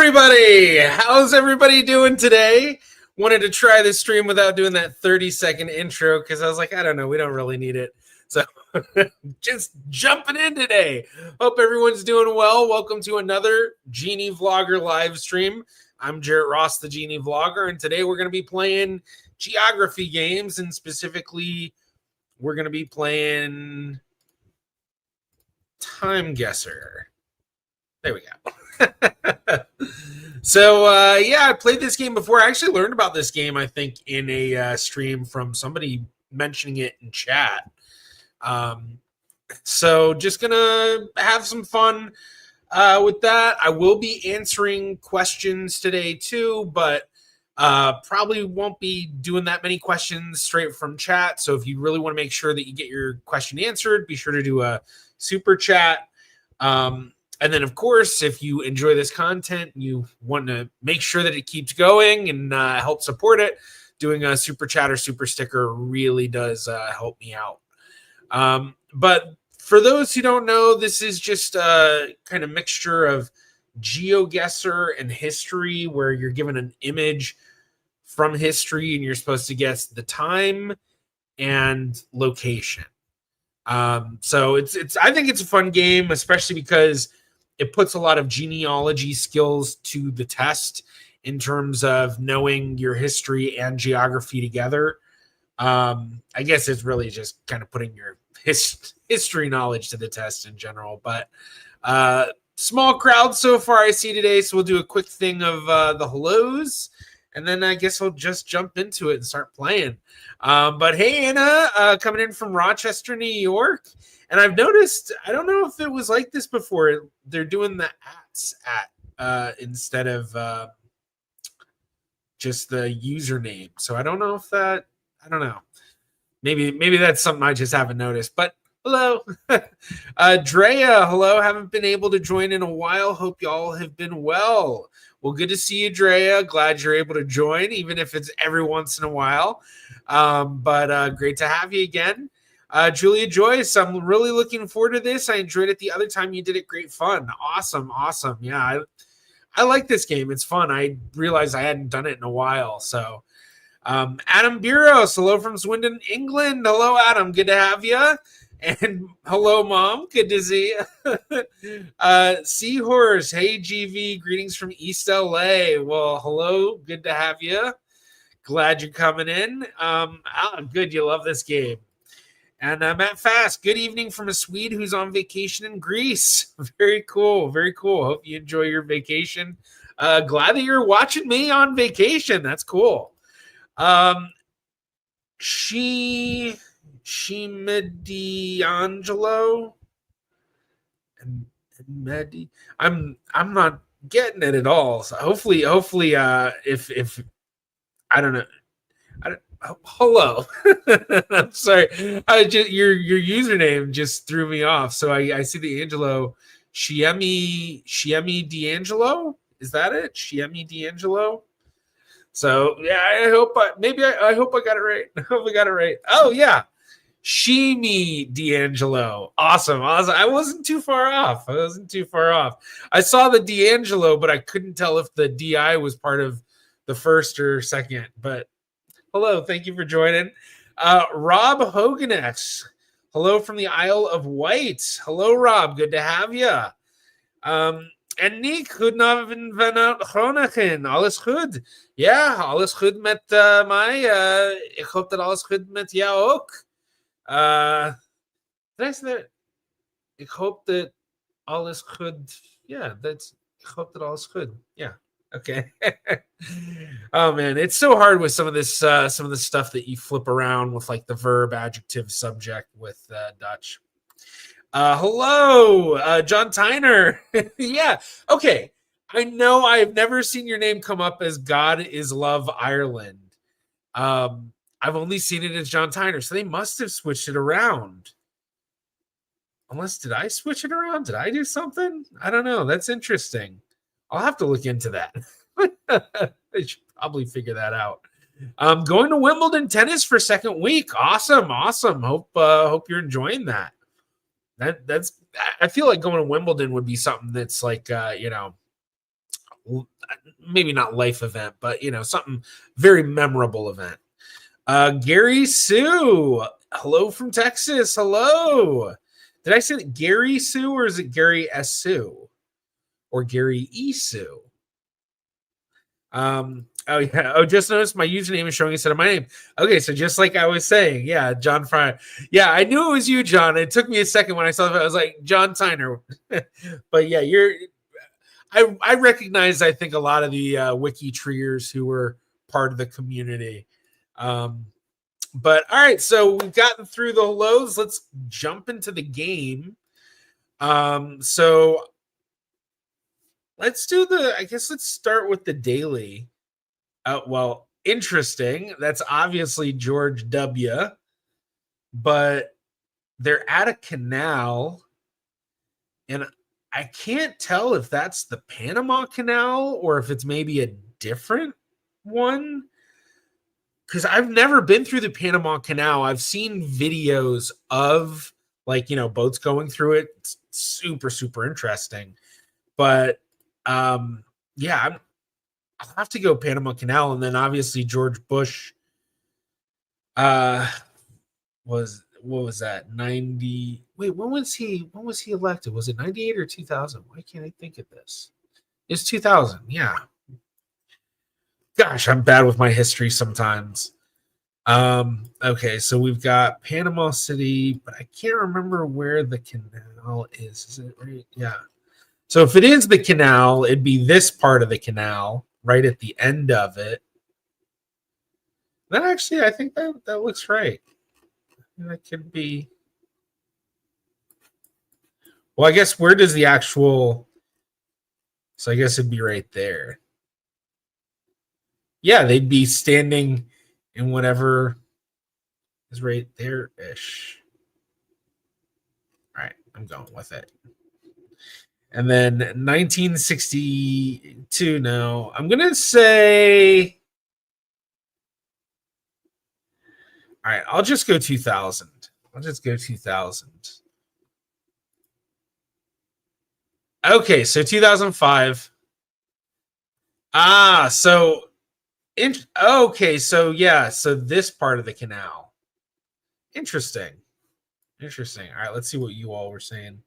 everybody! How's everybody doing today? Wanted to try this stream without doing that 30-second intro because I was like, I don't know, we don't really need it. So just jumping in today. Hope everyone's doing well. Welcome to another GeneaVlogger live stream. I'm Jarrett Ross, the GeneaVlogger, and today we're going to be playing geography games, and specifically, we're going to be playing TimeGuessr. There we go. So yeah, I played this game before. I actually learned about this game, I think, in a stream from somebody mentioning it in chat. So just gonna have some fun with that. I will be answering questions today too, but probably won't be doing that many questions straight from chat. So if you really want to make sure that you get your question answered, be sure to do a super chat. And then, of course, if you enjoy this content, you want to make sure that it keeps going and help support it, doing a super chat or super sticker really does help me out. But for those who don't know, this is just a kind of mixture of GeoGuessr and history, where you're given an image from history and you're supposed to guess the time and location. So I think it's a fun game, especially because it puts a lot of genealogy skills to the test in terms of knowing your history and geography together. I guess it's really just kind of putting your history knowledge to the test in general. But small crowd so far I see today, so we'll do a quick thing of the hellos, and then I guess we'll just jump into it and start playing. But hey, Anna, coming in from Rochester, New York. And I've noticed, I don't know if it was like this before, they're doing the @ instead of just the username. So I don't know if that, I don't know. Maybe that's something I just haven't noticed. But hello. Drea, hello. Haven't been able to join in a while. Hope y'all have been well. Well, good to see you, Drea. Glad you're able to join, even if it's every once in a while. But great to have you again. Julia Joyce, I'm really looking forward to this. I enjoyed it the other time you did it. Great fun. Awesome. Yeah, I like this game. It's fun. I realized I hadn't done it in a while. So Adam Buros, hello from Swindon, England. Hello, Adam. Good to have you. And hello, Mom. Good to see you. Seahorse, hey, GV. Greetings from East LA. Well, hello. Good to have you. Glad you're coming in. Good. You love this game. And Matt Fast, good evening from a Swede who's on vacation in Greece. Very cool. Very cool. Hope you enjoy your vacation. Glad that you're watching me on vacation. That's cool. Mediangelo. I'm not getting it at all. So hopefully, if I don't know. Hello. I'm sorry. Your username just threw me off. So I see the Angelo Shiemi D'Angelo. Is that it? Shiemi D'Angelo. So yeah, I hope I got it right. I hope I got it right. Oh yeah. Shimi D'Angelo. Awesome. I wasn't too far off. I saw the D'Angelo, but I couldn't tell if the DI was part of the first or second. But hello, thank you for joining. Rob Hoganex. Hello from the Isle of Wight. Hello, Rob. Good to have you. En Nick, goedenavond vanuit Groningen. Alles goed? Ja, alles goed met mij. Ik hoop dat alles goed met jou ook. Ik hoop dat alles goed. Ja, ik hoop dat alles goed. Ja. Okay. Oh man, it's so hard with some of the stuff that you flip around with, like the verb, adjective, subject with Dutch. Hello, John Tyner. Yeah. Okay. I know I've never seen your name come up as God is Love Ireland. I've only seen it as John Tyner, so they must have switched it around. Unless, did I switch it around? Did I do something? I don't know. That's interesting. I'll have to look into that. I should probably figure that out. Going to Wimbledon tennis for second week. Awesome. Hope you're enjoying that. That's. I feel like going to Wimbledon would be something that's like maybe not life event, but something very memorable event. Gary Sue, hello from Texas. Hello. Did I say Gary Sue, or is it Gary S. Sue or Gary E. Sue? Oh yeah. Oh, just noticed my username is showing instead of my name. Okay, so just like I was saying, yeah, John Fry. Yeah, I knew it was you, John. It took me a second when I saw it. I was like, John Tyner. But yeah, I recognize, I think, a lot of the wiki treers who were part of the community. But all right, so we've gotten through the hellos. Let's jump into the game. So let's do let's start with the daily. Well, interesting. That's obviously George W. But they're at a canal, and I can't tell if that's the Panama Canal or if it's maybe a different one. Because I've never been through the Panama Canal. I've seen videos of boats going through it. It's super, super interesting. But yeah, I'll have to go Panama Canal, and then obviously George Bush was, what was that, 90? Wait, when was he elected? Was it 98 or 2000? Why can't I think of this? It's 2000. Yeah. Gosh, I'm bad with my history sometimes. Okay, so we've got Panama City, but I can't remember where the canal is. Is it right? Yeah. So if it is the canal, it'd be this part of the canal, right at the end of it. Then actually, I think that looks right. That could be. Well, I guess where does the actual? So I guess it'd be right there. Yeah, they'd be standing in whatever is right there-ish. All right, I'm going with it. And then 1962, no. I'm going to say... All right, I'll just go 2000. I'll just go 2000. Okay, so 2005. So... Okay, so yeah, so this part of the canal. Interesting. All right, let's see what you all were saying.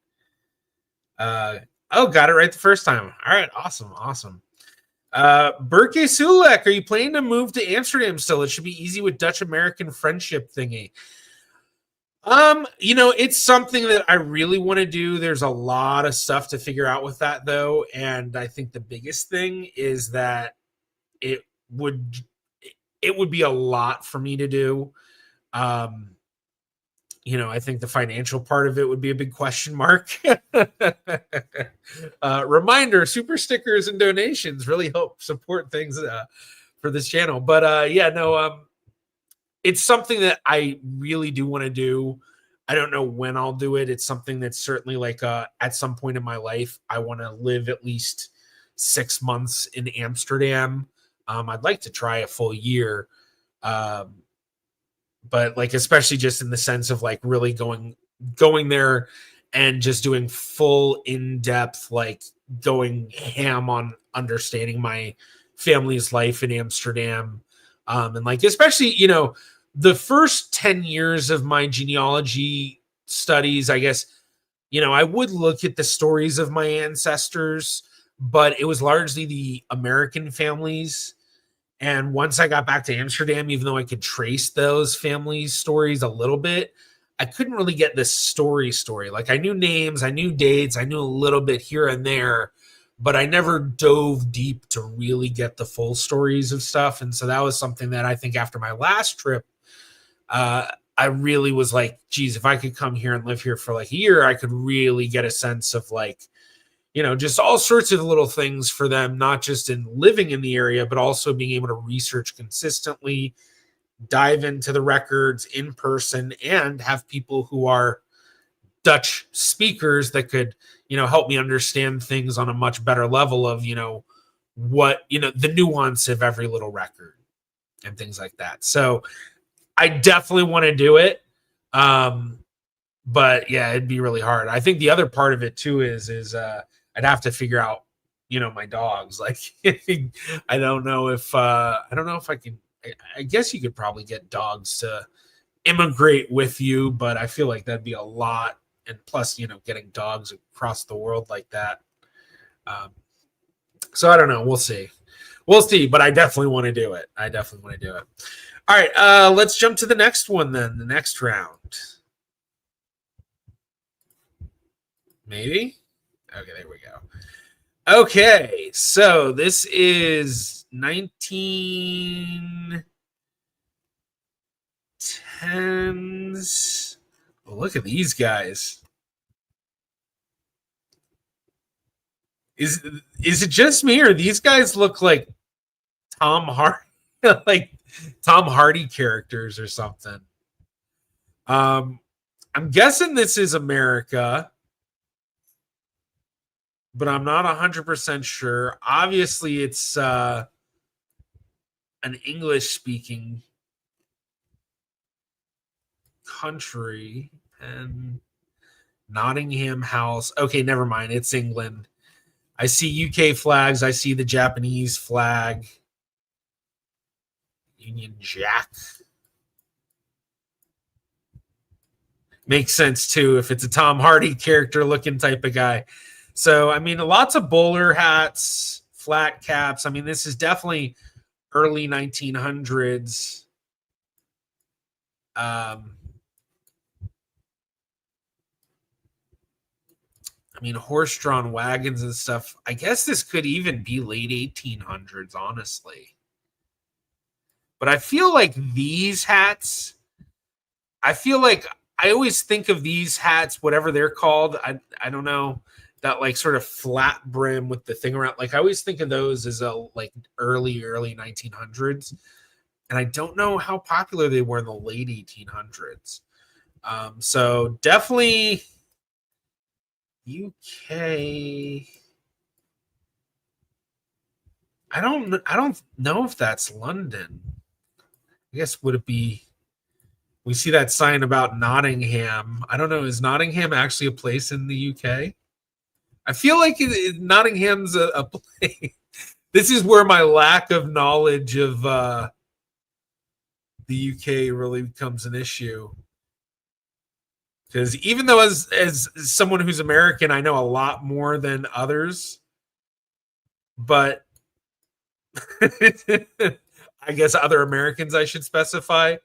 Got it right the first time. All right, awesome. Berke Sulek, are you planning to move to Amsterdam still? It should be easy with Dutch American friendship thingy. It's something that I really want to do. There's a lot of stuff to figure out with that, though, and I think the biggest thing is that it would be a lot for me to do. I think the financial part of it would be a big question mark. Reminder, super stickers and donations really help support things for this channel. But it's something that I really do want to do. I don't know when I'll do it. It's something that's certainly at some point in my life, I want to live at least 6 months in Amsterdam. I'd like to try a full year. But especially just in the sense of really going there and just doing full in-depth, going ham on understanding my family's life in Amsterdam. And especially, the first 10 years of my genealogy studies, I guess, I would look at the stories of my ancestors, but it was largely the American families. And once I got back to Amsterdam, even though I could trace those family stories a little bit, I couldn't really get this story. I knew names, I knew dates, I knew a little bit here and there, but I never dove deep to really get the full stories of stuff. And so that was something that I think after my last trip, I really was like, geez, if I could come here and live here for a year, I could really get a sense of just all sorts of little things for them, not just in living in the area, but also being able to research consistently, dive into the records in person, and have people who are Dutch speakers that could, help me understand things on a much better level of, what, the nuance of every little record and things like that. So I definitely want to do it. But yeah, it'd be really hard. I think the other part of it too is I'd have to figure out my dogs. Like, I don't know if I can. I guess you could probably get dogs to immigrate with you, but I feel like that'd be a lot. And plus, getting dogs across the world like that. So I don't know. We'll see. We'll see. But I definitely want to do it. All right. Let's jump to the next one then. The next round. Maybe. Okay. There we go. Okay. So this is 1910s. Oh, look at these guys. Is it just me, or these guys look like Tom Hardy, like Tom Hardy characters or something? I'm guessing this is America, but I'm not 100% sure. Obviously, it's an English-speaking country, and Nottingham House. Okay, never mind. It's England. I see UK flags. I see the Japanese flag. Union Jack. Makes sense, too, if it's a Tom Hardy character looking type of guy. So, I mean, lots of bowler hats, flat caps. I mean, this is definitely early 1900s. I mean, horse-drawn wagons and stuff. I guess this could even be late 1800s, honestly. But I feel like these hats, I always think of these hats, whatever they're called. I don't know, that like sort of flat brim with the thing around. Like I always think of those as like early 1900s. And I don't know how popular they were in the late 1800s. So definitely UK. I don't know if that's London. I guess would it be? We see that sign about Nottingham. I don't know. Is Nottingham actually a place in the UK? I feel like Nottingham's a place. This is where my lack of knowledge of the UK really becomes an issue. Because even though as someone who's American, I know a lot more than others, but I guess other Americans I should specify.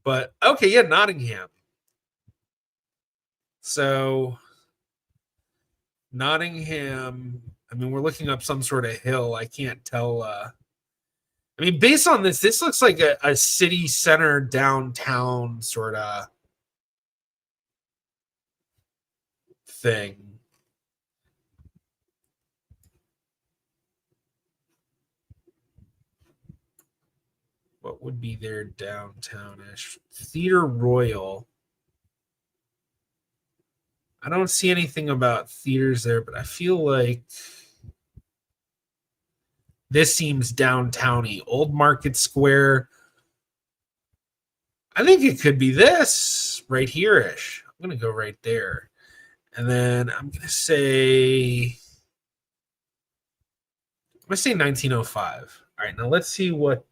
But okay, yeah, Nottingham. So Nottingham, I mean, we're looking up some sort of hill. I can't tell. I mean, based on this looks like a city center downtown sort of thing. What would be their downtown-ish? Theater Royal. I don't see anything about theaters there, but I feel like this seems downtowny. Old Market Square. I think it could be this right here-ish. I'm going to go right there. And then I'm going to say 1905. All right, now let's see what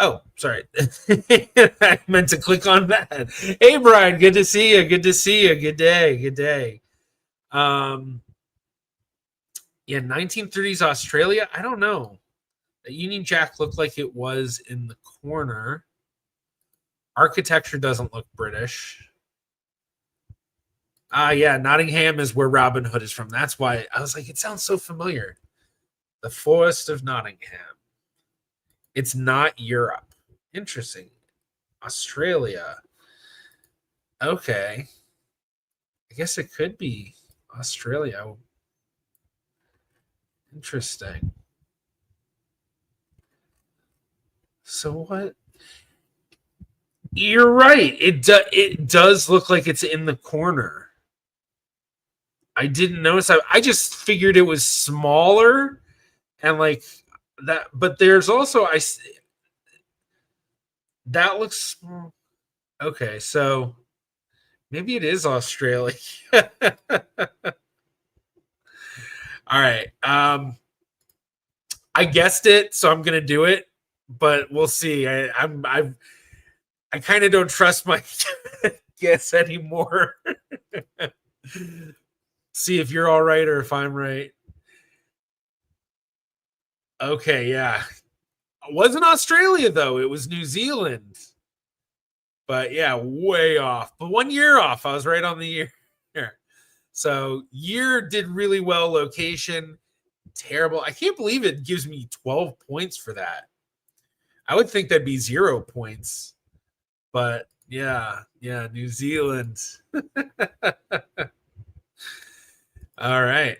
oh, sorry. I meant to click on that. Hey, Brian, good to see you. Good to see you. Good day. Good day. Yeah, 1930s Australia. I don't know. The Union Jack looked like it was in the corner. Architecture doesn't look British. Yeah, Nottingham is where Robin Hood is from. That's why I was like, it sounds so familiar. The Forest of Nottingham. It's not Europe. Interesting. Australia. Okay. I guess it could be Australia. Interesting. So what? You're right. It does look like it's in the corner. I didn't notice. I just figured it was smaller and like that. But there's also that looks small. Okay, so maybe it is Australia. All right. I guessed it, so I'm gonna do it, but we'll see. I kind of don't trust my guess anymore. See if you're all right or if I'm right. Okay, yeah. It wasn't Australia though. It was New Zealand. But yeah, way off. But 1 year off. I was right on the year. So year did really well. Location terrible. I can't believe it gives me 12 points for that. I would think that'd be 0 points. But yeah, New Zealand. All right.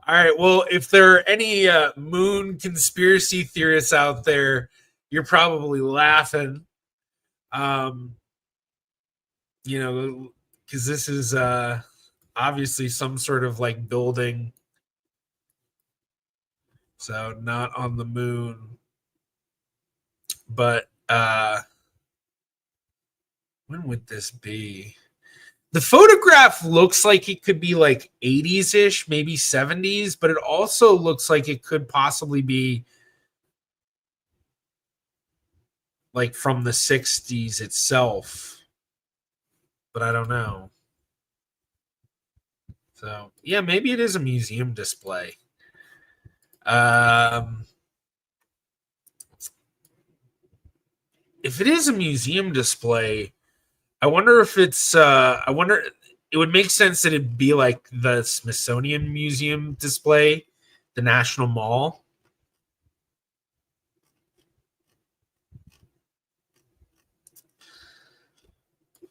All right. Well, if there are any moon conspiracy theorists out there, you're probably laughing. Um, you know, because this is obviously some sort of like building. So not on the moon. But when would this be? The photograph looks like it could be like 80s ish, maybe 70s, but it also looks like it could possibly be like from the 60s itself. But I don't know. So, yeah, maybe it is a museum display. If it is a museum display, I wonder if it's I wonder it would make sense that it'd be like the Smithsonian Museum display, the National Mall.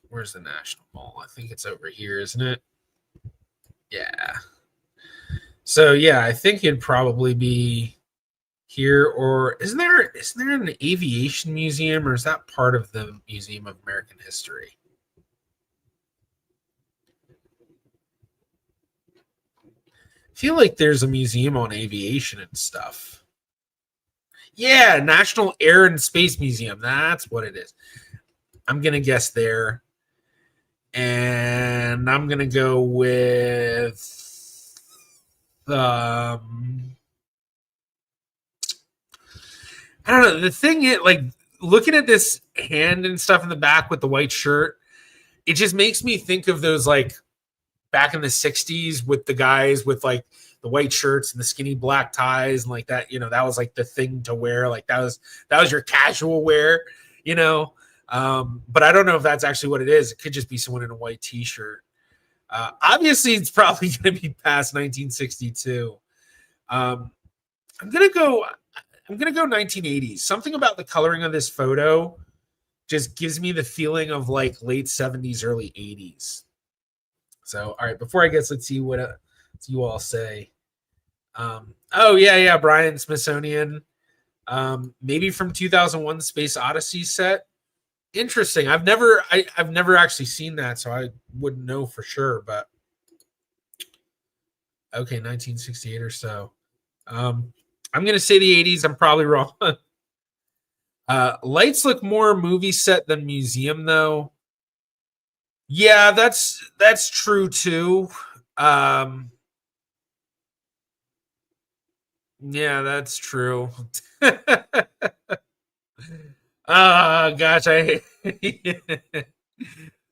Where's the National Mall? I think it's over here, isn't it? Yeah. So yeah, I think it'd probably be here, or isn't there an aviation museum, or is that part of the Museum of American History? I feel like there's a museum on aviation and stuff. Yeah, National Air and Space Museum. That's what it is. I'm gonna guess there. And I'm gonna go with I don't know. The thing is, like, looking at this hand and stuff in the back with the white shirt, it just makes me think of those like back in the 60s with the guys with like the white shirts and the skinny black ties and like that, that was like the thing to wear. Like that was your casual wear, you know. But I don't know if that's actually what it is. It could just be someone in a white t-shirt. Obviously, it's probably going to be past 1962. I'm gonna go. I'm gonna go 1980s. Something about the coloring of this photo just gives me the feeling of like late 70s, early 80s. So, all right. Before I guess, let's see what you all say. Oh yeah, Brian Smithsonian. Maybe from 2001 Space Odyssey set. Interesting. I've never actually seen that, so I wouldn't know for sure. But okay, 1968 or so. I'm gonna say the 80s. I'm probably wrong. Lights look more movie set than museum, though. Yeah, that's true too. Yeah, that's true. Oh gosh, I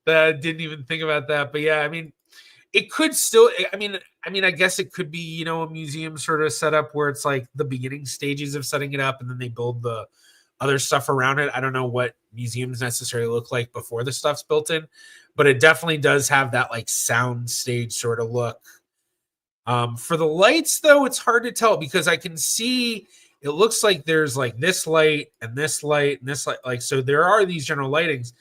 didn't even think about that. But yeah, I mean, it could still. I guess it could be a museum sort of setup where it's like the beginning stages of setting it up, and then they build the other stuff around it. I don't know what museums necessarily look like before the stuff's built in, but it definitely does have that like sound stage sort of look. For the lights, though, it's hard to tell because I can see it looks like there's like this light and this light and this light. Like, so there are these general lightings.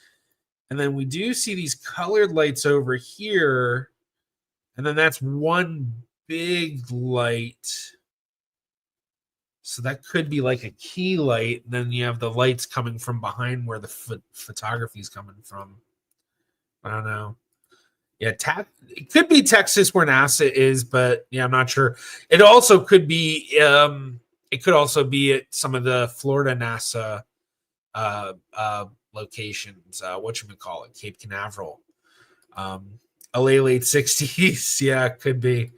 And then we do see these colored lights over here. And then that's one big light. So that could be like a key light. And then you have the lights coming from behind where the photography is coming from. I don't know. Yeah, it could be Texas where NASA is, but yeah, I'm not sure. It also could be it could also be at some of the Florida NASA locations. Whatchamacallit, Cape Canaveral. LA late 60s. Yeah, could be.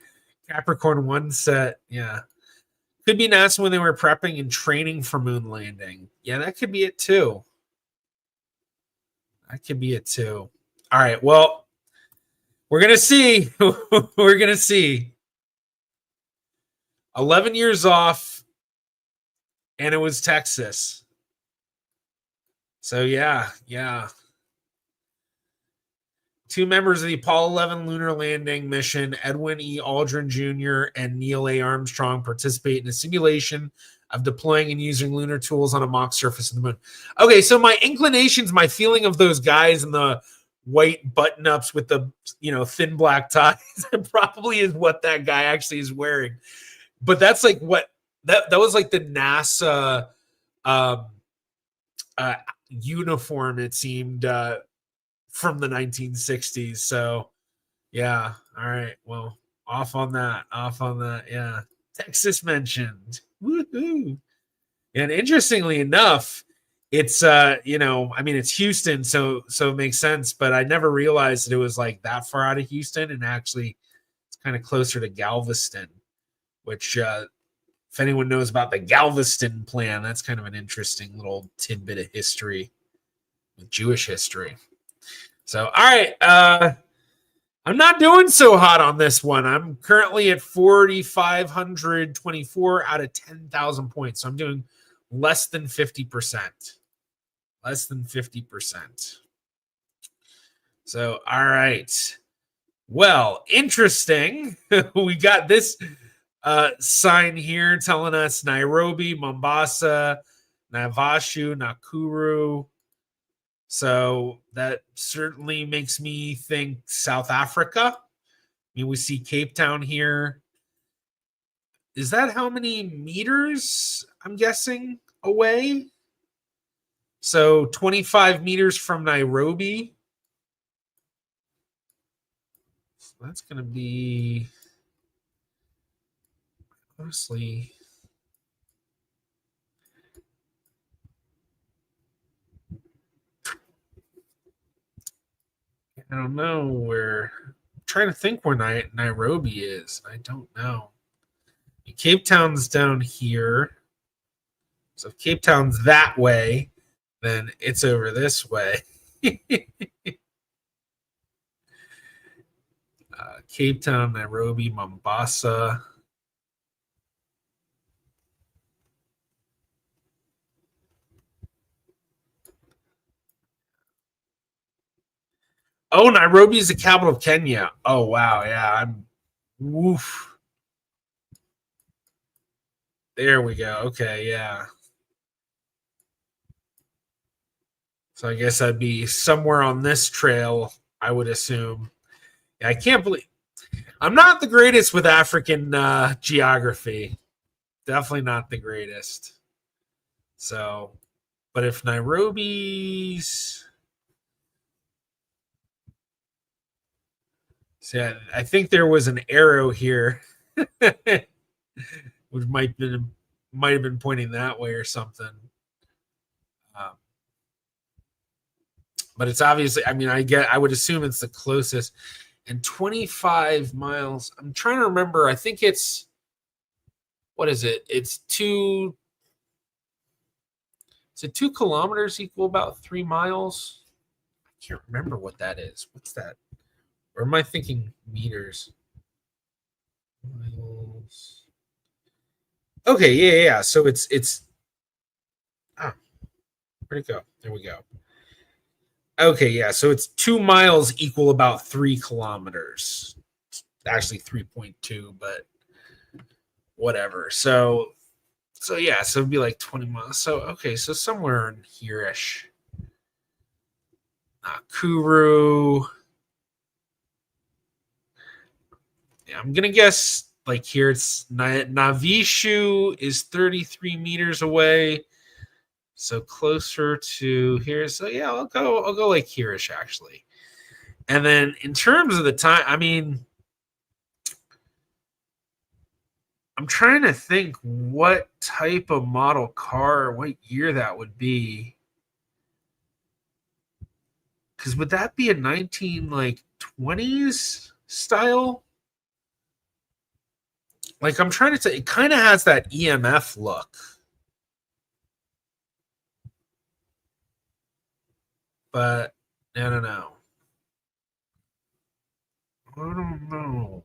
Capricorn 1 set. Yeah. Could be NASA when they were prepping and training for moon landing. Yeah, that could be it too. That could be it too. All right. Well, we're going to see. We're going to see. 11 years off, and it was Texas. So, yeah. Two members of the Apollo 11 lunar landing mission, Edwin E. Aldrin Jr. and Neil A. Armstrong, participate in a simulation of deploying and using lunar tools on a mock surface of the moon. Okay, so my inclinations, my feeling of those guys in the white button-ups with the thin black ties probably is what that guy actually is wearing. But that's like what that was like the NASA uniform, it seemed, from the 1960s. So yeah. All right. Well, off on that. Yeah. Texas mentioned. Woohoo. And interestingly enough, it's it's Houston, so it makes sense, but I never realized that it was like that far out of Houston, and actually it's kind of closer to Galveston, which if anyone knows about the Galveston plan, that's kind of an interesting little tidbit of history with Jewish history. So, all right, I'm not doing so hot on this one. I'm currently at 4,524 out of 10,000 points. So I'm doing less than 50%. Less than 50%. So, all right. Well, interesting. We got this sign here telling us Nairobi, Mombasa, Naivasha, Nakuru. So that certainly makes me think South Africa. I mean, we see Cape Town here. Is that how many meters, I'm guessing, away? So 25 meters from Nairobi. So that's going to be, honestly, I don't know where. I'm trying to think where Nairobi is. I don't know. Cape Town's down here. So if Cape Town's that way, then it's over this way. Cape Town, Nairobi, Mombasa. Oh, Nairobi is the capital of Kenya. Oh, wow. Yeah, I'm woof. There we go. Okay, yeah. So I guess I'd be somewhere on this trail, I would assume. Yeah, I can't believe I'm not the greatest with African geography. Definitely not the greatest. So, but if Nairobi's, so I think there was an arrow here, which might have been pointing that way or something. But it's obviously, I mean, I would assume it's the closest. And 25 miles. I'm trying to remember. I think it's, what is it? It's 2 kilometers equal about 3 miles? I can't remember what that is. What's that? Or am I thinking meters? Miles. Okay, yeah. So it's where'd it go? There we go. Okay, yeah. So it's 2 miles equal about 3 kilometers. Actually 3.2, but whatever. So yeah, so it'd be like 20 miles. So okay, so somewhere in here-ish. Nakuru. Yeah, I'm gonna guess like here it's Navishu is 33 meters away. So closer to here. So yeah, I'll go like here-ish actually. And then in terms of the time, I mean, I'm trying to think what type of model car, what year that would be. Because would that be a 20s style? Like I'm trying to say, it kind of has that EMF look. But I don't know. I don't know.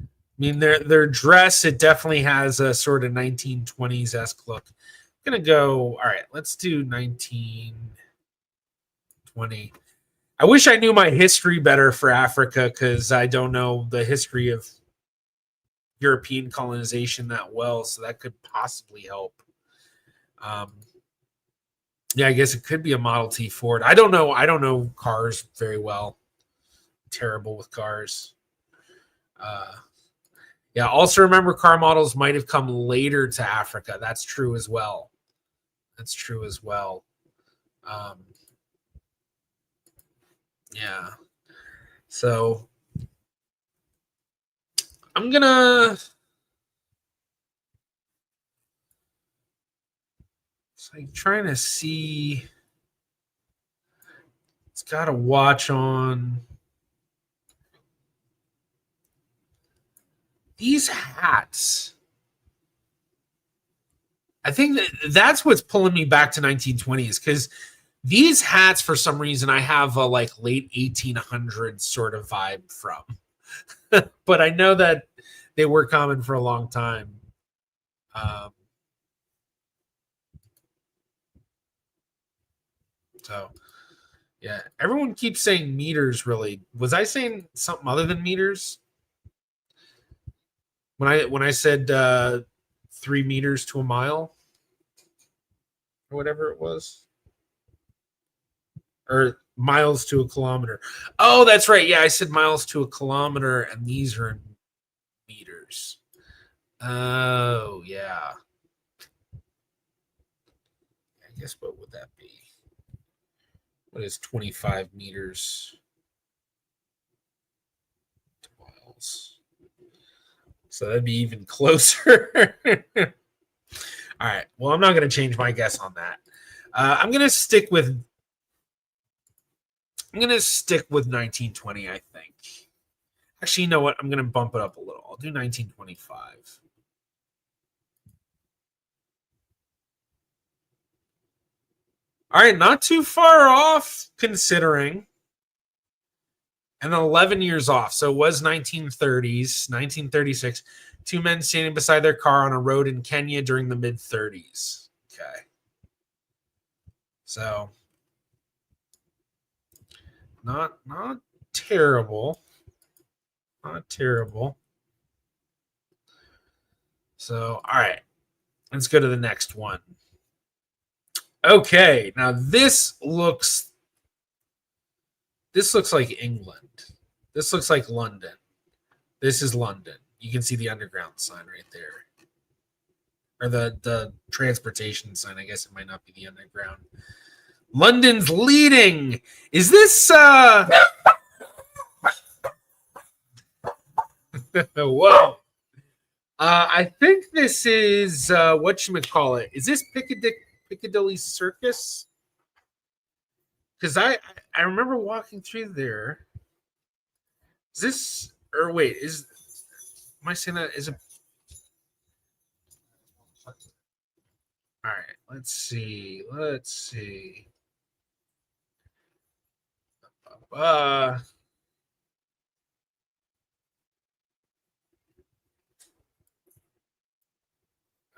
I mean, their dress, it definitely has a sort of 1920s-esque look. I'm gonna go, all right, let's do 1920. I wish I knew my history better for Africa because I don't know the history of European colonization that well, so that could possibly help. Yeah, I guess it could be a Model T Ford. I don't know. I don't know cars very well. Terrible with cars. Yeah, also remember car models might have come later to Africa. That's true as well. That's true as well. Yeah. So I'm gonna. It's like trying to see. It's got a watch on. These hats. I think that's what's pulling me back to 1920s because these hats, for some reason, I have a like late 1800s sort of vibe from. But I know that they were common for a long time. So, yeah, everyone keeps saying meters. Really, was I saying something other than meters when I said 3 meters to a mile or whatever it was, or miles to a kilometer? Oh, that's right. Yeah, I said miles to a kilometer, and these are in meters. Oh, yeah. I guess what would that be? What is 25 meters to miles? So that'd be even closer. All right. Well, I'm not going to change my guess on that. I'm going to stick with 1920, I think. Actually, you know what? I'm going to bump it up a little. I'll do 1925. All right, not too far off considering. And 11 years off. So it was 1930s, 1936. 2 men standing beside their car on a road in Kenya during the mid 30s. Okay. So not terrible. Not terrible. So, all right. Let's go to the next one. Okay. Now this looks like England. This looks like London. This is London. You can see the underground sign right there. Or the transportation sign. I guess it might not be the underground. London's leading. Is this whoa. I think this is whatchamacallit. Is this Piccadilly Circus? Because I remember walking through there. Is this or wait, am I saying that is a all right, let's see.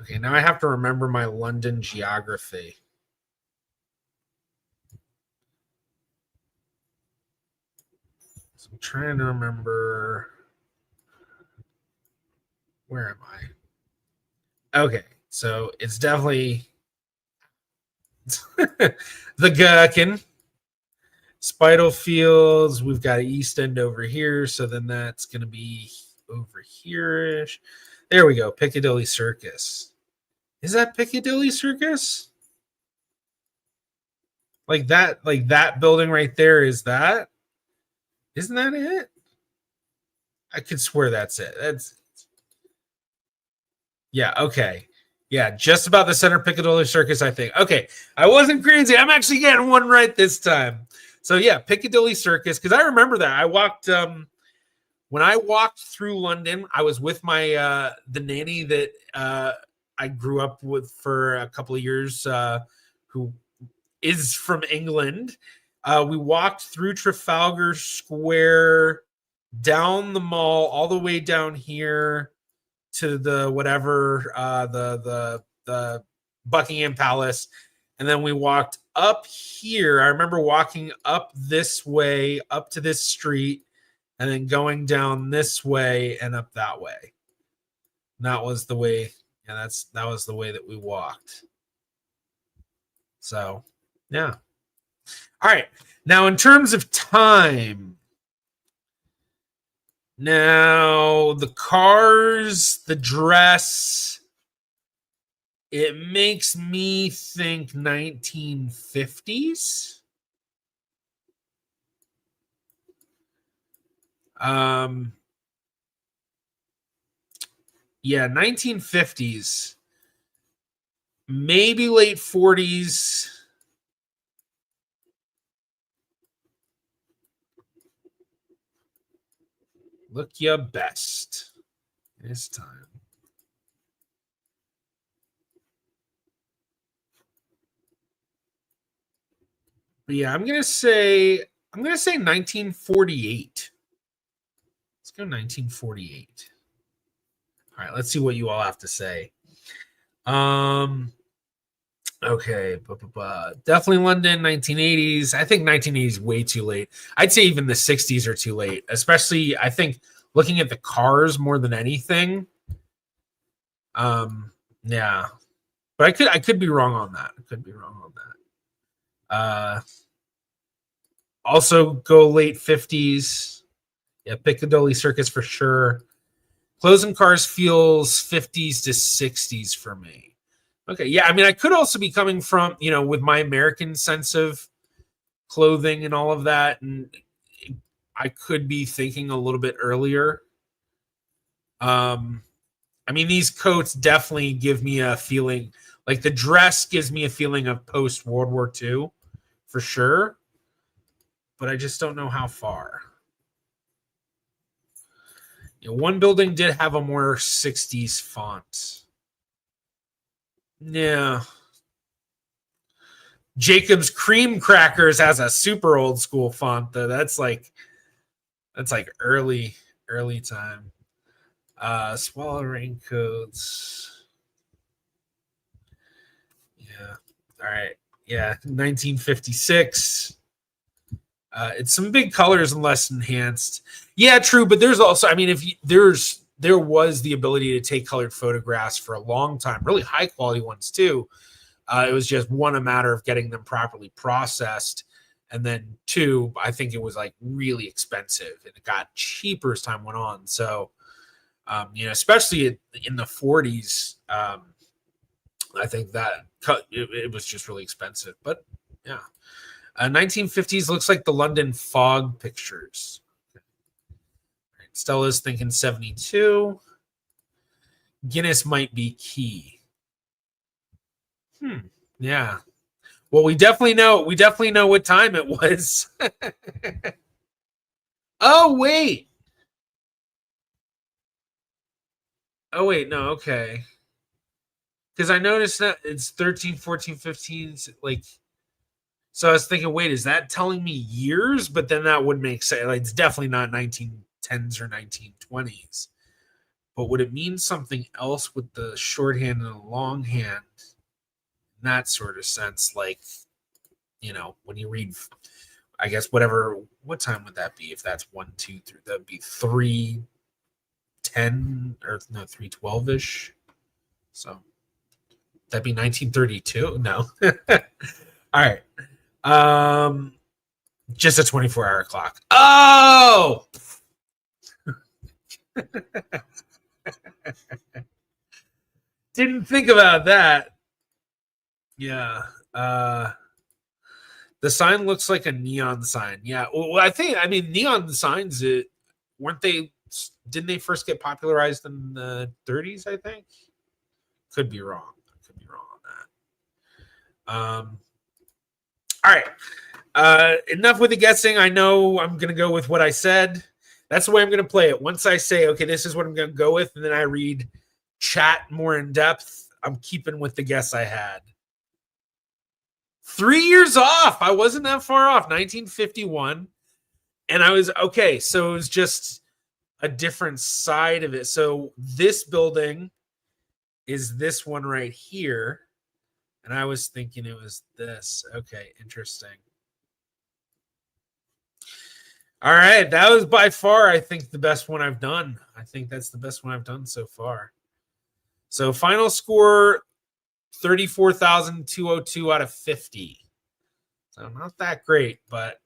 Okay, now I have to remember my London geography. So I'm trying to remember. Where am I? Okay, so it's definitely the Gherkin. Spitalfields, we've got East End over here, so then that's going to be over here-ish. There we go, Piccadilly Circus. Is that Piccadilly Circus? Like that building right there is that? Isn't that it? I could swear that's it. Yeah, okay. Yeah, just about the center Piccadilly Circus, I think. Okay, I wasn't crazy. I'm actually getting one right this time. So yeah, Piccadilly Circus, because I remember that. I walked when I walked through London, I was with my the nanny that I grew up with for a couple of years, who is from England. We walked through Trafalgar Square, down the mall, all the way down here to the whatever the Buckingham Palace, and then we walked up here. I remember walking up this way, up to this street, and then going down this way and up that way. And that was the way. Yeah, that was the way that we walked. So, yeah. All right. Now, in terms of time, now the cars, the dress, it makes me think 1950s. Yeah, 1950s. Maybe late 40s. Look your best. This time. But yeah, I'm gonna say 1948. Let's go 1948. All right, let's see what you all have to say. Okay, definitely London, 1980s. I think 1980s way too late. I'd say even the 60s are too late, especially I think looking at the cars more than anything. Yeah, but I could be wrong on that. I could be wrong on that. Also go late 50s. Yeah, Piccadilly Circus for sure. Closing Cars feels 50s to 60s for me. Okay, yeah, I mean, I could also be coming from, with my American sense of clothing and all of that, and I could be thinking a little bit earlier. I mean, these coats definitely give me a feeling, like the dress gives me a feeling of post World War II, for sure, but I just don't know how far. One building did have a more 60s font. Yeah. Jacob's Cream Crackers has a super old school font though. That's like early time. Swallow raincoats. Yeah. All right. Yeah. 1956. It's some big colors and less enhanced. Yeah, true. But there's also, I mean, there was the ability to take colored photographs for a long time, really high quality ones too. It was just one, a matter of getting them properly processed. And then two, I think it was like really expensive and it got cheaper as time went on. So, especially in the 40s, I think that it was just really expensive. But yeah, 1950s looks like the London fog pictures. Right, Stella's thinking 72. Guinness might be key. Yeah. Well, we definitely know what time it was. Oh, wait. Oh, wait. No, okay. Because I noticed that it's 13, 14, 15. Like, so I was thinking, wait, is that telling me years? But then that would make sense. Like, it's definitely not 1910s or 1920s. But would it mean something else with the shorthand and the longhand? In that sort of sense, like, when you read, I guess, what time would that be? If that's 1, 2, 3, that'd be 3:10 or no, 3:12 ish. So that'd be 1932. No. All right. Just a 24-hour clock. Oh! Didn't think about that. Yeah. The sign looks like a neon sign. Yeah. Well, I mean, neon signs, didn't they first get popularized in the 30s, I think? Could be wrong. Could be wrong on that. All right. Enough with the guessing. I know I'm going to go with what I said. That's the way I'm going to play it. Once I say, okay, this is what I'm going to go with, and then I read chat more in depth, I'm keeping with the guess I had. 3 years off. I wasn't that far off. 1951. And I was okay. So it was just a different side of it. So this building is this one right here. And I was thinking it was this. Okay, interesting. All right. That was by far, I think, the best one I've done. I think that's the best one I've done so far. So final score, 34,202 out of 50. So not that great, but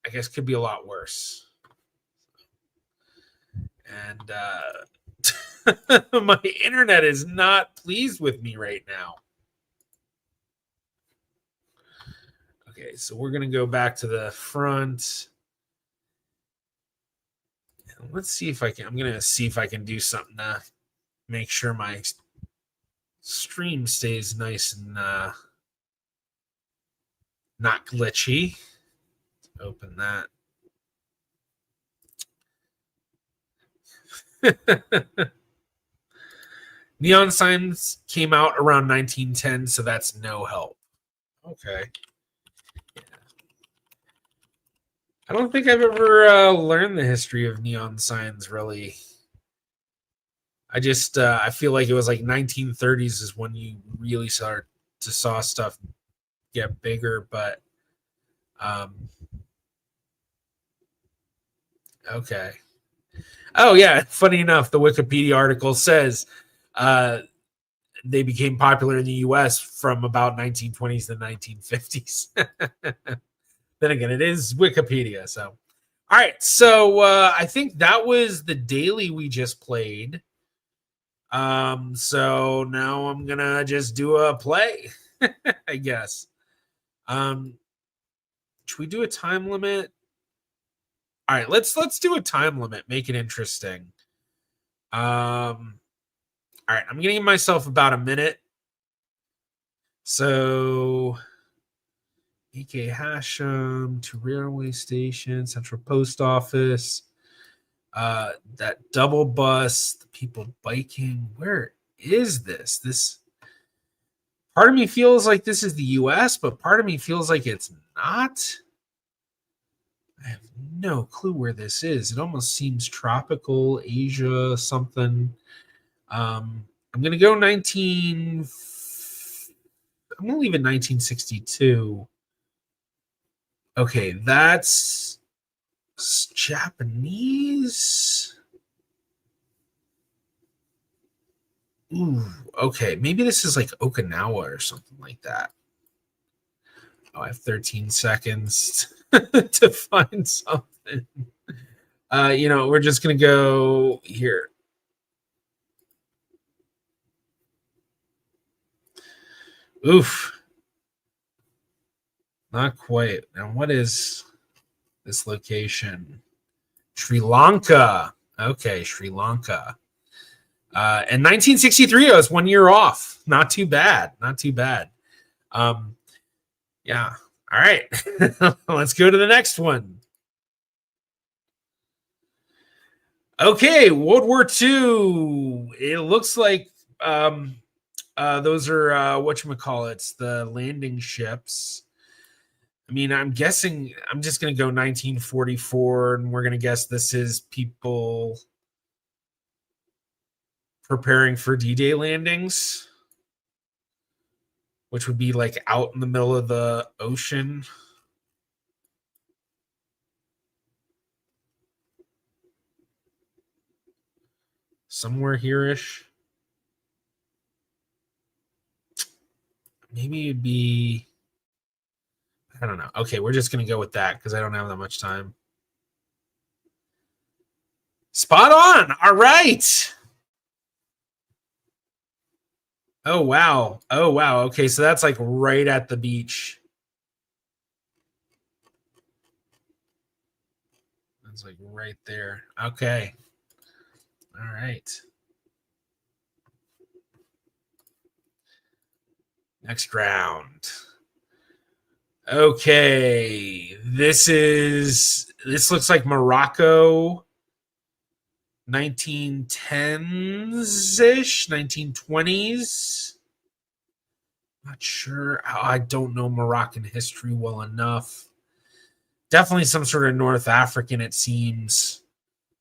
I guess could be a lot worse. And my internet is not pleased with me right now. Okay, so we're going to go back to the front. Let's see if I can. I'm going to see if I can do something to make sure my stream stays nice and not glitchy. Open that. Neon signs came out around 1910, so that's no help. Okay. Yeah. I don't think I've ever learned the history of neon signs, really. I just I feel like it was like 1930s is when you really start to saw stuff get bigger, but okay. Oh yeah, funny enough, the Wikipedia article says they became popular in the US from about 1920s to 1950s. Then again, it is Wikipedia, so all right, so I think that was the daily we just played. So now I'm gonna just do a play, I guess. Should we do a time limit? All right, let's do a time limit. Make it interesting. All right, I'm gonna give myself about a minute. So, AK Hashem to railway station, Central Post Office. That double bus, the people biking. Where is this? This part of me feels like this is the US, but part of me feels like it's not. I have no clue where this is. It almost seems tropical, Asia, something. I'm gonna go 19. I'm gonna leave it 1962. Okay, that's Japanese. Ooh, okay. Maybe this is like Okinawa or something like that. Oh, I have 13 seconds to find something. We're just gonna go here. Oof. Not quite. And what is this location? Sri Lanka. Okay, Sri Lanka. And 1963, I was 1 year off. Not too bad. Not too bad. Yeah. All right. Let's go to the next one. Okay, World War II. It looks like those are whatchamacallits, the landing ships. I mean, I'm guessing I'm just going to go 1944, and we're going to guess this is people preparing for D-Day landings, which would be like out in the middle of the ocean. Somewhere here-ish. Maybe it'd be, I don't know. Okay, we're just going to go with that because I don't have that much time. Spot on. All right. Oh, wow. Oh, wow. Okay, so that's like right at the beach. It's like right there. Okay. All right. Next round. Okay. This looks like Morocco 1910s-ish, 1920s. Not sure. I don't know Moroccan history well enough. Definitely some sort of North African, it seems.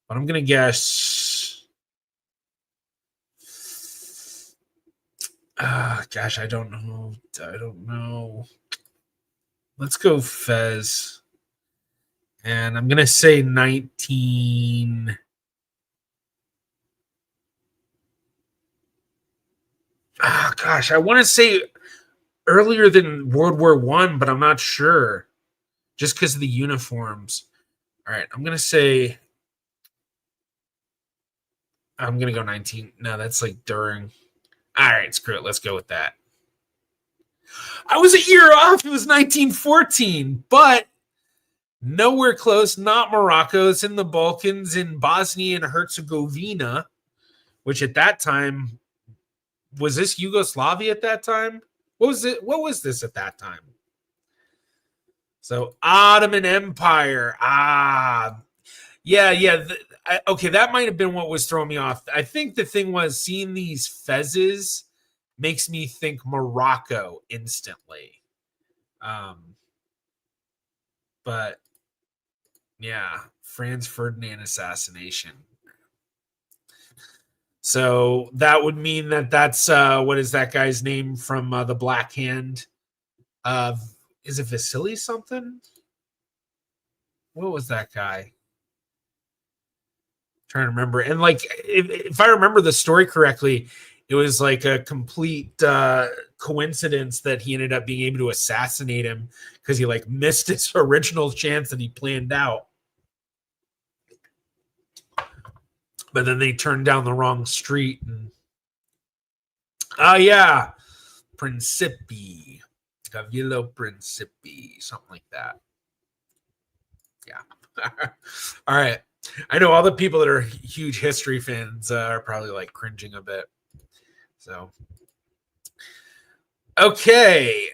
But I'm going to guess. Gosh, I don't know. Let's go Fez. And I'm going to say 19. Gosh, I want to say earlier than World War I, but I'm not sure. Just because of the uniforms. All right, I'm going to go 19. No, that's like during. All right, screw it. Let's go with that. I was a year off. It was 1914, but nowhere close. Not Morocco. It's in the Balkans, in Bosnia and Herzegovina, which at that time, was this Yugoslavia at that time? What was it? What was this at that time? So Ottoman Empire. Yeah. Okay, that might have been what was throwing me off. I think the thing was seeing these fezzes makes me think Morocco instantly. But yeah, Franz Ferdinand assassination. So that would mean that's what is that guy's name from the Black Hand? Is it Vasily something? What was that guy? Trying to remember. And like, if I remember the story correctly, it was like a complete coincidence that he ended up being able to assassinate him because he like missed his original chance that he planned out. But then they turned down the wrong street. And yeah, Principi, Cavillo Principi, something like that. Yeah. All right. I know all the people that are huge history fans are probably like cringing a bit. So, okay.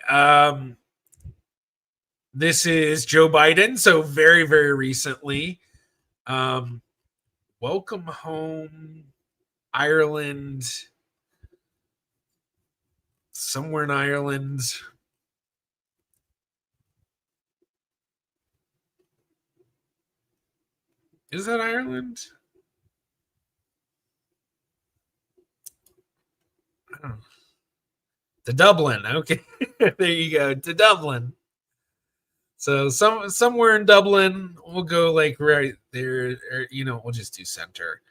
This is Joe Biden. So very, very recently. Welcome home, Ireland. Somewhere in Ireland. Is that Ireland? I don't know. To Dublin. Okay. There you go. To Dublin. So somewhere in Dublin, we'll go like right there, or, we'll just do center.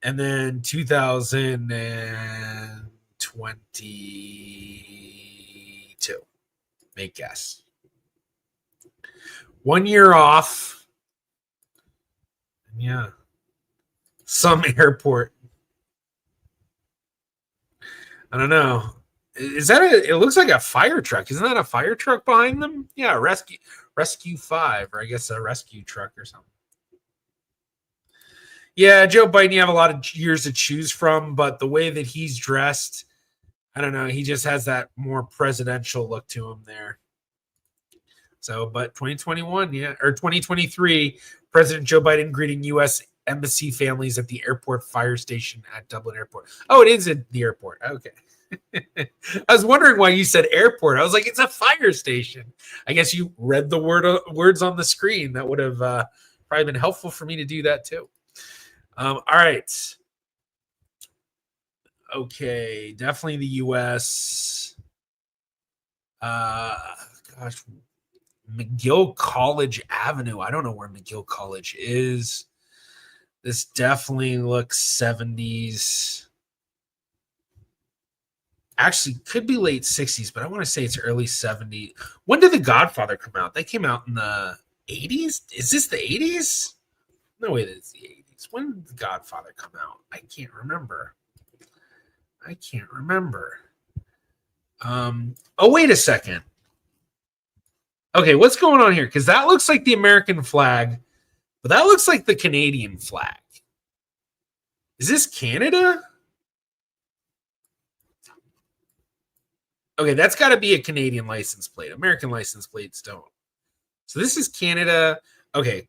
And then 2022. Make guess. 1 year off. Yeah. Some airport. I don't know. Is that it looks like a fire truck. Isn't that a fire truck behind them? Yeah, Rescue 5, or I guess a rescue truck or something. Yeah, Joe Biden, you have a lot of years to choose from, but the way that he's dressed, I don't know. He just has that more presidential look to him there. So, but 2021, yeah, or 2023, President Joe Biden greeting U.S. embassy families at the airport fire station at Dublin Airport. Oh, it is at the airport. Okay. I was wondering why you said airport. I was like, it's a fire station. I guess you read the words on the screen. That would have probably been helpful for me to do that too. All right. Okay, definitely the U.S. Gosh, McGill College Avenue. I don't know where McGill College is. This definitely looks 70s. Actually, could be late 60s, but I want to say it's early 70s. When did The Godfather come out? They came out in the 80s? Is this the 80s? No way, it's the 80s. When did The Godfather come out? I can't remember. Oh, wait a second. Okay, what's going on here? Because that looks like the American flag. But that looks like the Canadian flag. Is this Canada? Okay, that's got to be a Canadian license plate. American license plates don't. So this is Canada. Okay,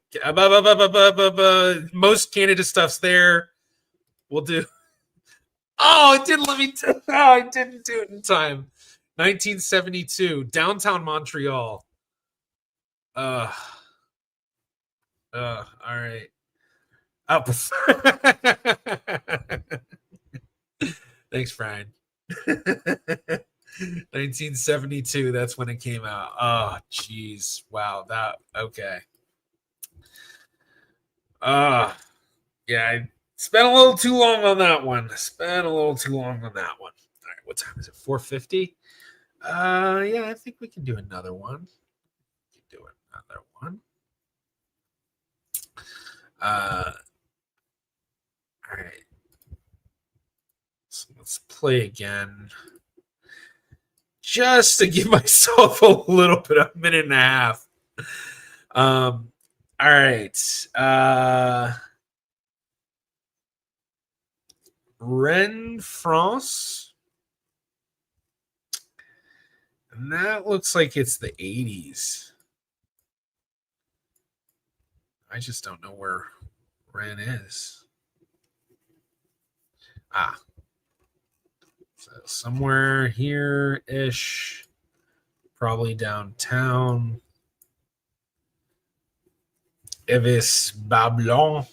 most Canada stuff's there. We'll do. Oh, it didn't let me. Oh, I didn't do it in time. 1972, downtown Montreal. All right. Oh, thanks, Brian. 1972, that's when it came out. Oh, jeez. Wow. That, okay. Yeah, I spent a little too long on that one. All right, what time is it? 4:50? Yeah, I think we can do another one. All right. So let's play again. Just to give myself a little bit of a minute and a half. All right. Rennes, France. And that looks like it's the 80s. I just don't know where Rennes is. So somewhere here-ish. Probably downtown. Evis Babylon.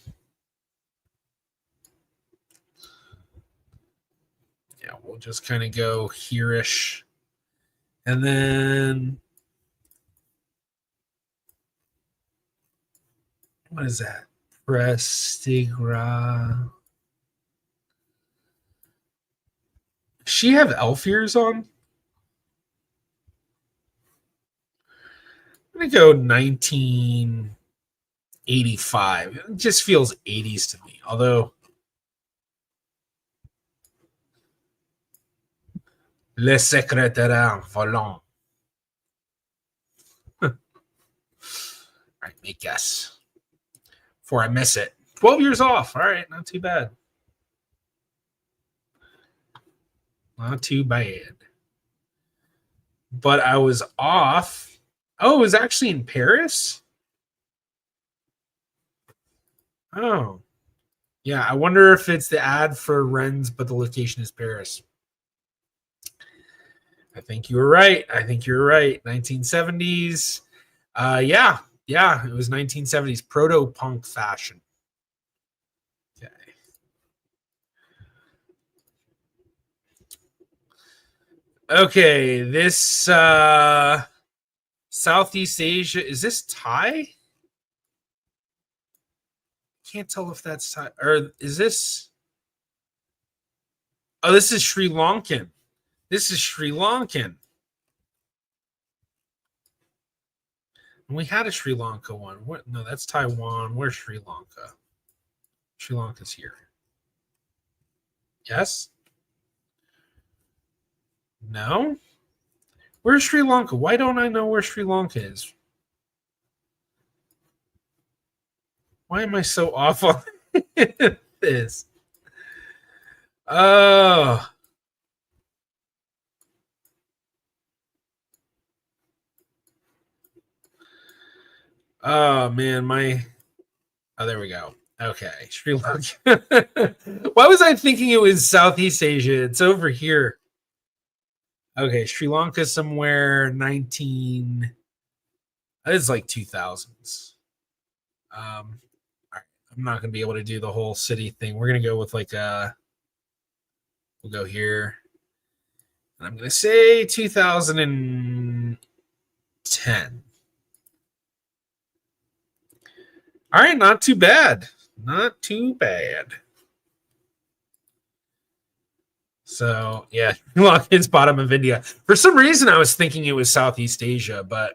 Yeah, we'll just kind of go here-ish. And then what is that? Prestigra. Does she have elf ears on? I'm going to go 1985. It just feels 80s to me. Although Le Secrétaire Volant. All right, make guess. Before I miss it. 12 years off. All right, not too bad. Not too bad. But I was off. Oh, it was actually in Paris? Oh. Yeah, I wonder if it's the ad for Rennes, but the location is Paris. I think you were right. 1970s. Yeah, it was 1970s proto-punk fashion. Okay, this Southeast Asia, is this Thai? Can't tell if that's Thai, or is this? Oh, this is Sri Lankan. We had a Sri Lanka one. What? No, that's Taiwan. Where's Sri Lanka? Sri Lanka's here. Yes? No? Where's Sri Lanka? Why don't I know where Sri Lanka is? Why am I so off on this? Oh. Oh, man. Oh, there we go. Okay. Sri Lanka. Why was I thinking it was Southeast Asia? It's over here. Okay. Sri Lanka somewhere 19. It's like 2000s. All right. I'm not going to be able to do the whole city thing. We're going to go with like we'll go here. And I'm going to say 2010. All right, not too bad. So, yeah, Lanka's bottom of India. For some reason, I was thinking it was Southeast Asia, but,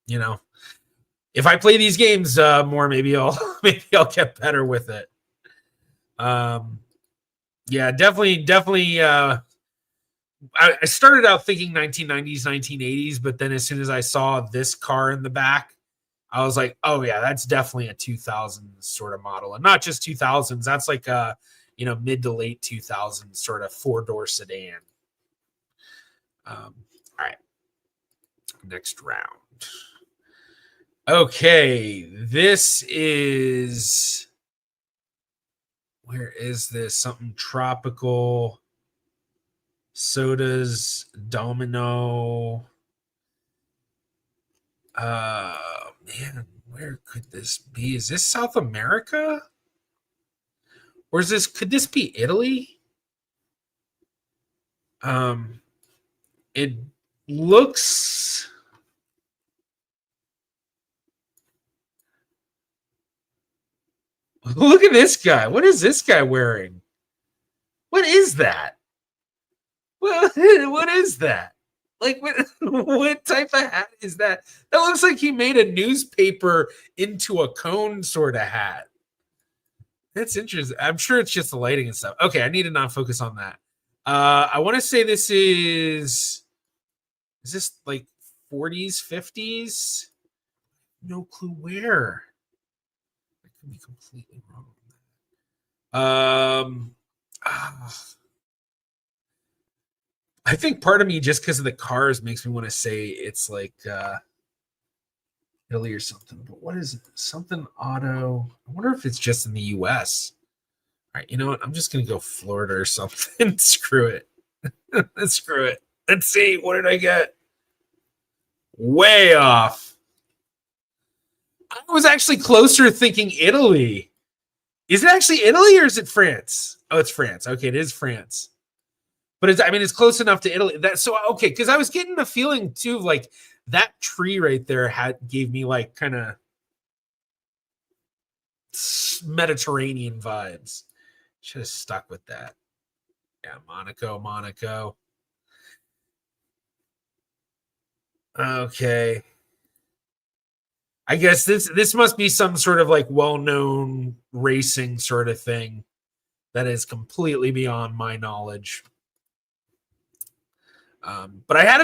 you know, if I play these games more, maybe I'll get better with it. Yeah, definitely. I started out thinking 1990s, 1980s, but then as soon as I saw this car in the back, I was like, oh yeah, that's definitely a 2000s sort of model, and not just 2000s. That's like a mid to late 2000s sort of 4-door sedan. All right, next round. Okay, this is, where is this? Something tropical. Sodas, Domino. Man, where could this be? Is this South America? Or could this be Italy? It looks, look at this guy. What is this guy wearing? What is that? What is that? Like, what type of hat is that? That looks like he made a newspaper into a cone sort of hat. That's interesting. I'm sure it's just the lighting and stuff. Okay, I need to not focus on that. I want to say this is this like 40s, 50s? No clue where. I could be completely wrong. I think part of me, just because of the cars, makes me want to say it's like Italy or something. But what is it? Something auto? I wonder if it's just in the US. All right, you know what? I'm just gonna go Florida or something. Screw it. Screw it. Let's see. What did I get? Way off. I was actually closer thinking Italy. Is it actually Italy or is it France? Oh, it's France. Okay, it is France. But it's close enough to Italy. Okay, because I was getting the feeling too, like that tree right there gave me like kind of Mediterranean vibes. Should have stuck with that. Yeah, Monaco. Okay. I guess this must be some sort of like well-known racing sort of thing that is completely beyond my knowledge. But I had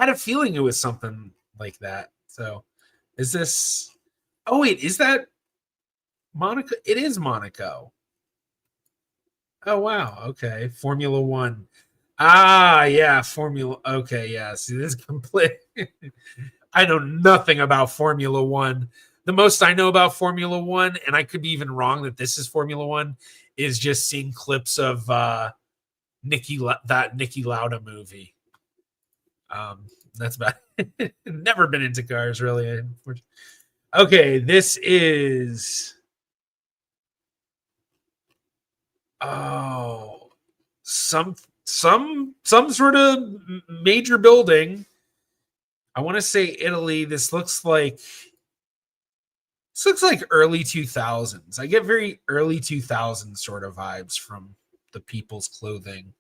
a feeling it was something like that. So, is this? Oh wait, is that Monaco? It is Monaco. Oh wow. Okay, Formula One. Ah, yeah, Formula. Okay, yeah. See, this is complete. I know nothing about Formula One. The most I know about Formula One, and I could be even wrong that this is Formula One, is just seeing clips of that Niki Lauda movie. That's about it. Never been into cars, really. Okay, this is some sort of major building. I want to say Italy. This looks like early 2000s. I get very early 2000s sort of vibes from the people's clothing.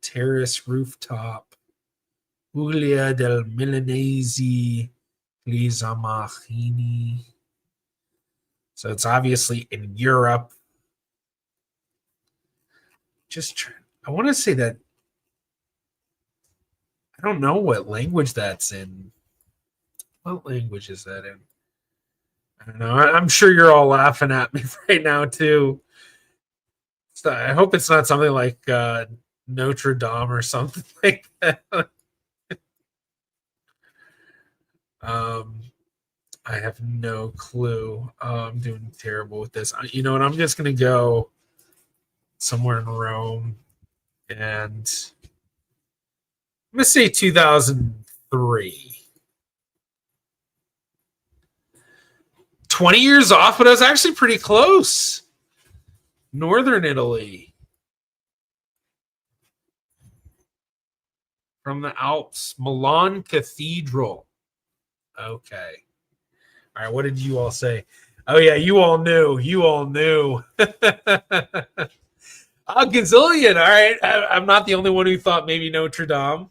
Terrace rooftop. Puglia del Milanese Glisamachini. So it's obviously in Europe. I want to say that I don't know what language that's in. What language is that in? I don't know. I'm sure you're all laughing at me right now too. So I hope it's not something like Notre Dame or something like that. I have no clue. I'm doing terrible with this. You know what? I'm just gonna go somewhere in Rome, and I'm gonna say 2003. 20 years off, but I was actually pretty close. Northern Italy. From the Alps. Milan Cathedral. Okay. All right, what did you all say? Oh, yeah, you all knew. Gazillion. All right. I'm not the only one who thought maybe Notre Dame.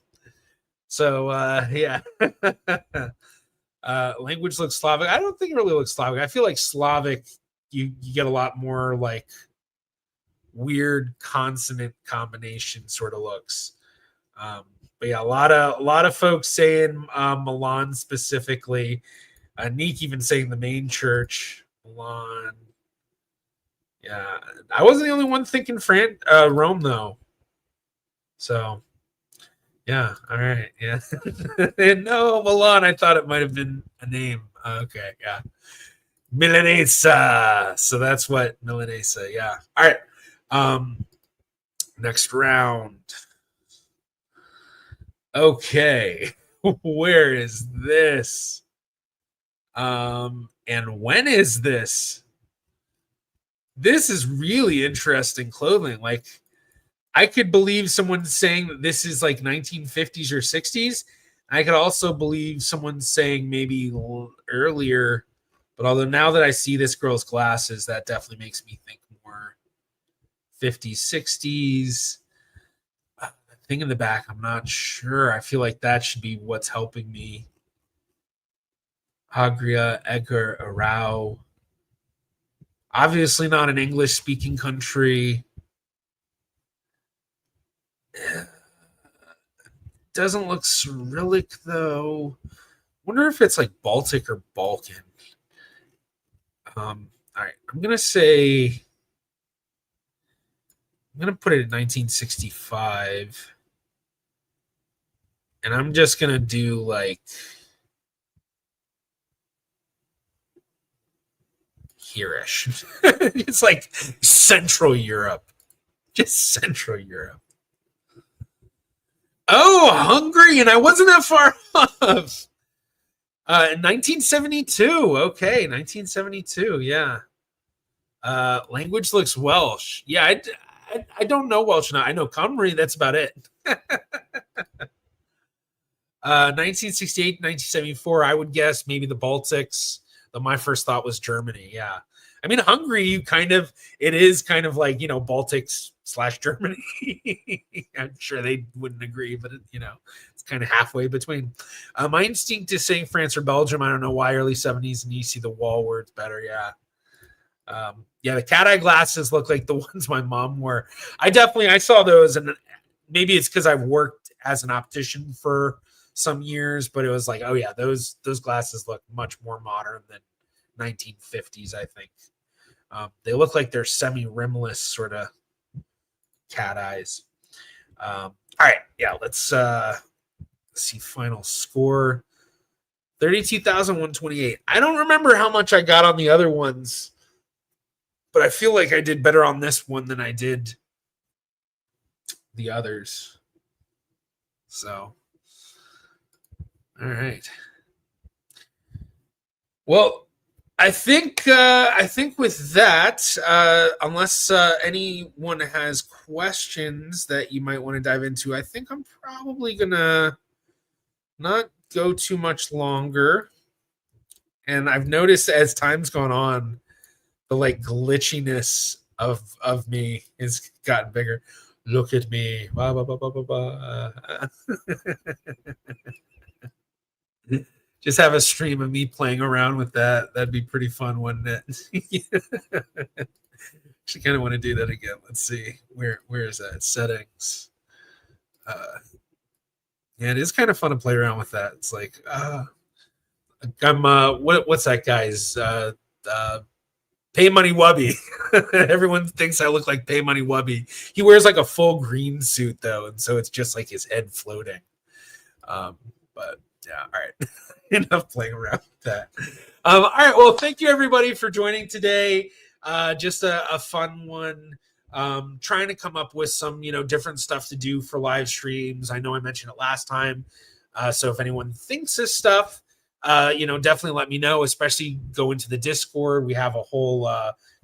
So, yeah. Language looks Slavic. I don't think it really looks Slavic. I feel like Slavic, you get a lot more like weird consonant combination sort of looks. But yeah, a lot of folks saying Milan specifically. Neek even saying the main church, Milan. Yeah, I wasn't the only one thinking Rome though. So yeah, all right, yeah. No, Milan. I thought it might have been a name. Okay, yeah. Milanesa. So that's what Milanesa. Yeah. All right. Next round. Okay. Where is this? And when is this? This is really interesting clothing. Like, I could believe someone saying that this is like 1950s or 60s. I could also believe someone saying maybe earlier. But although now that I see this girl's glasses, that definitely makes me think more 50s, 60s. Thing in the back, I'm not sure. I feel like that should be what's helping me. Agria, Edgar, Arau. Obviously not an English-speaking country. Doesn't look Cyrillic, though. Wonder if it's like Baltic or Balkan. All right, I'm going to put it in 1965. And I'm just going to do like here-ish. It's like Central Europe. Just Central Europe. Oh, Hungary, and I wasn't that far off. 1972. Okay, 1972. Yeah. Language looks Welsh. Yeah, I don't know Welsh now. I know Cymru. That's about it. 1968, 1974. I would guess maybe the Baltics. Though my first thought was Germany. Yeah. I mean, Hungary, it is kind of like, Baltics / Germany. I'm sure they wouldn't agree, but it's kind of halfway between. My instinct is saying France or Belgium. I don't know why. Early 70s, and you see the wall words better. Yeah. Yeah, the cat eye glasses look like the ones my mom wore. I saw those, and maybe it's because I've worked as an optician for some years, but it was like, oh yeah, those glasses look much more modern than 1950s, I think. They look like they're semi-rimless sort of cat eyes. All right, yeah, let's see final score. 32,128. I don't remember how much I got on the other ones, but I feel like I did better on this one than I did the others. So, all right. Well, I think with that, unless anyone has questions that you might want to dive into, I think I'm probably gonna not go too much longer. And I've noticed as time's gone on, the like glitchiness of me has gotten bigger. Look at me. Bah, bah, bah, bah, bah, bah. Just have a stream of me playing around with that. That'd be pretty fun, wouldn't it? Actually kind of want to do that again. Let's see. Where is that? Settings. Yeah, it is kind of fun to play around with that. It's like I'm what's that guy's Pay Money Wubby. Everyone thinks I look like Pay Money Wubby. He wears like a full green suit though, and so it's just like his head floating. But yeah, all right. Enough playing around with that. All right. Well, thank you everybody for joining today. Just a fun one. Trying to come up with some, different stuff to do for live streams. I know I mentioned it last time. So if anyone thinks this stuff, definitely let me know, especially go into the Discord. We have a whole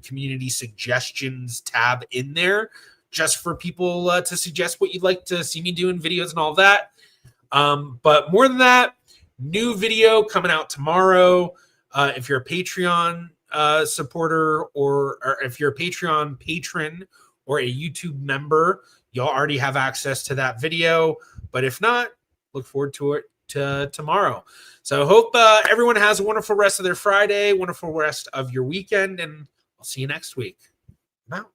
community suggestions tab in there just for people to suggest what you'd like to see me do in videos and all that. But more than that, new video coming out tomorrow. If you're a Patreon supporter or if you're a Patreon patron or a YouTube member, you'll already have access to that video. But if not, look forward to it tomorrow. So I hope everyone has a wonderful rest of their Friday, wonderful rest of your weekend, and I'll see you next week. I'm out.